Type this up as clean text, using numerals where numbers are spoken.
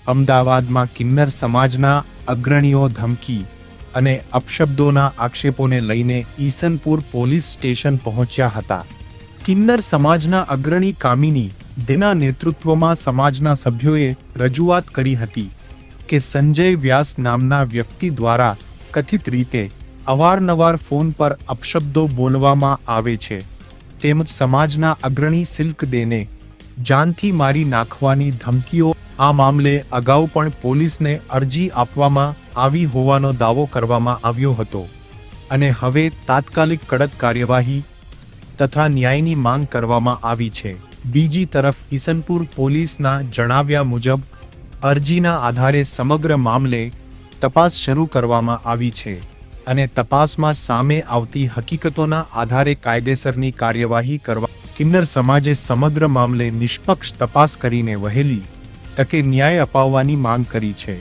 અમદાવાદમાં કિન્નર સમાજના અગ્રણીઓ ધમકી અને અપશબ્દોના આક્ષેપોને લઈને ઈસનપુર પોલીસ સ્ટેશન પહોંચ્યા હતા. કિન્નર સમાજના અગ્રણી કામિની દેના નેતૃત્વમાં સમાજના સભ્યોએ રજૂઆત કરી હતી કે સંજય વ્યાસ નામના વ્યક્તિ દ્વારા કથિત રીતે અવારનવાર ફોન પર અપશબ્દો બોલવામાં આવે છે તેમજ સમાજના અગ્રણી સિલ્ક દેને જાનથી મારી નાખવાની ધમકીઓ. આ મામલે અગાઉ પણ પોલીસને અરજી આપવામાં આવી હોવાનો દાવો કરવામાં આવ્યો હતો અને હવે તાત્કાલિક કડક કાર્યવાહી તથા ન્યાયની માંગ કરવામાં આવી છે. બીજી તરફ ઈસનપુર પોલીસના જણાવ્યા મુજબ અરજીના આધારે સમગ્ર મામલે તપાસ શરૂ કરવામાં આવી છે અને તપાસમાં સામે આવતી હકીકતોના આધારે કાયદેસરની કાર્યવાહી કરવા કિન્નર સમાજે સમગ્ર મામલે નિષ્પક્ષ તપાસ કરીને વહેલી તકે ન્યાય અપાવવાની માંગ કરી છે.